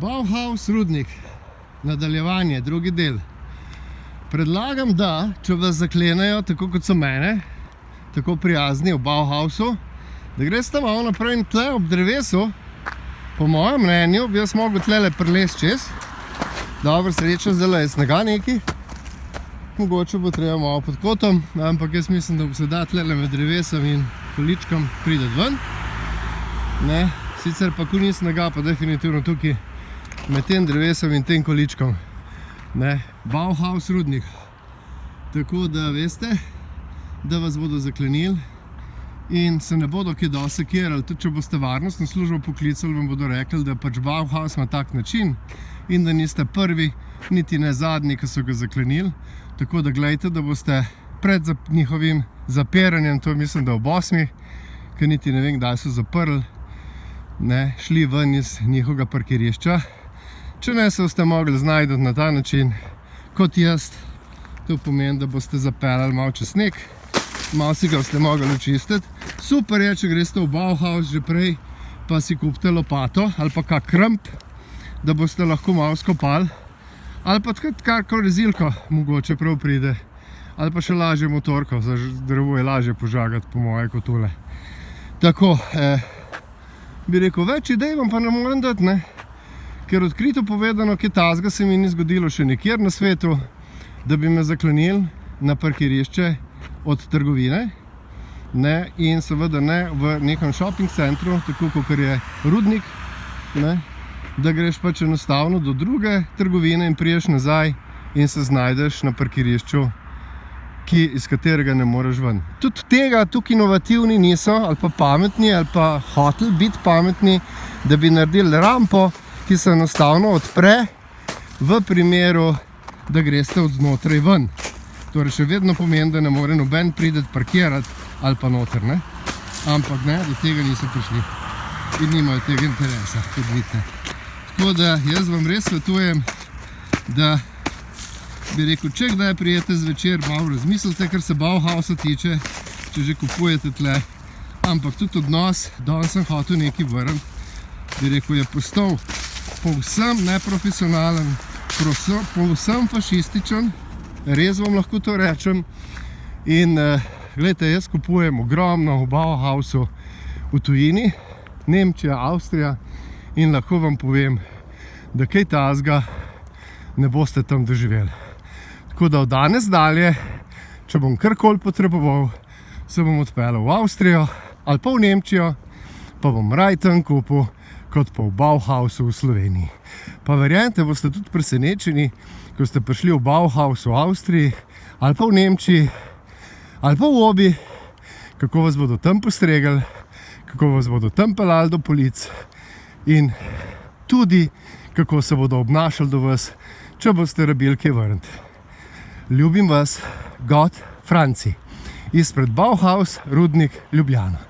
Bauhaus Rudnik, nadaljevanje, drugi del. Predlagam, da če vas zaklenejo, tako kot so mene, tako prijazni v Bauhausu, da greste malo naprej in tle ob drevesu, po mojem mnenju, bi jaz mogel tlele prelesti čez. Dobro, srečo, zdaj je snega neki. Mogoče bo treba malo pod kotom, ampak jaz mislim, da bo se da tlele med drevesom in količkom prideti ven. Ne, sicer pa ko ni snega, pa definitivno tukaj med tem drevesom in tem količkom. Ne, Bauhaus Rudnik. Tako da veste, da vas bodo zaklenili in se ne bodo kaj dosti sekirali. Tudi če boste varnostno službo poklicali, vam bodo rekli, da pač Bauhaus ima tak način in da niste prvi, niti ne zadnji, ki so ga zaklenili. Tako da gledajte, da boste pred njihovim zapiranjem, to mislim, da ob 8, ker niti ne vem, kdaj so zaprli, ne, šli ven iz njihovega parkirišča. Če ne, se boste mogli znajti na ta način, kot jaz. To pomeni, da boste zapeljali malo čez sneg, malo si ga boste mogli očistiti. Super je, če greste v Bauhaus že prej, pa si kupite lopato ali pa kak krmp, da boste lahko malo skopali. Ali pa kakor rezilko mogoče prav pride. Ali pa še lažje motorko, za drevo je lažje požagati, po moje, kot tole. Tako, bi rekel, več idej vam pa ne morem dati, ne? Ker odkrito povedano, kaj tazga se mi ni zgodilo še nikjer na svetu, da bi me zaklenili na parkirišče od trgovine, ne? In seveda ne v nekem shopping centru, tako kot je Rudnik, ne? Da greš pač enostavno do druge trgovine in priješ nazaj in se znajdeš na parkirišču, iz katerega ne moreš ven. Tudi tega tukaj inovativni niso, ali pa pametni, ali pa hoteli biti pametni, da bi naredili rampo, ki se enostavno odpre v primeru, da greste od znotraj ven. Torej še vedno pomeni, da ne more noben priti parkirati ali pa noter, ne? Ampak ne, do tega niso prišli in nimajo tega interesa, kot vidite. Tako da jaz vam res svetujem, da bi rekel, če kdaj prijete zvečer, malo razmislite, kar se Bauhausa tiče, če že kupujete tle. Ampak tudi odnos, danes sem hotel nekaj vrniti, bi rekel, je postal povsem neprofesionalen, povsem fašističen, res vam lahko to rečem. In gledajte, jaz kupujem ogromno v Bauhausu v tujini, Nemčija, Avstrija, in lahko vam povem, da kaj tazga ne boste tam doživeli. Tako da od danes dalje, če bom karkoli potreboval, se bom odpeljal v Avstrijo ali pa v Nemčijo, pa bom raj tam kupil, kot pa v Bauhausu v Sloveniji. Pa verjamete, boste tudi presenečeni, ko ste prišli v Bauhaus v Avstriji ali pa v Nemčiji ali pa v Obi, kako vas bodo tam postregli, kako vas bodo tam peljali do polic in tudi kako se bodo obnašali do vas, če boste rabili kaj vrniti. Ljubim vas, God Franci, izpred Bauhaus Rudnik Ljubljana.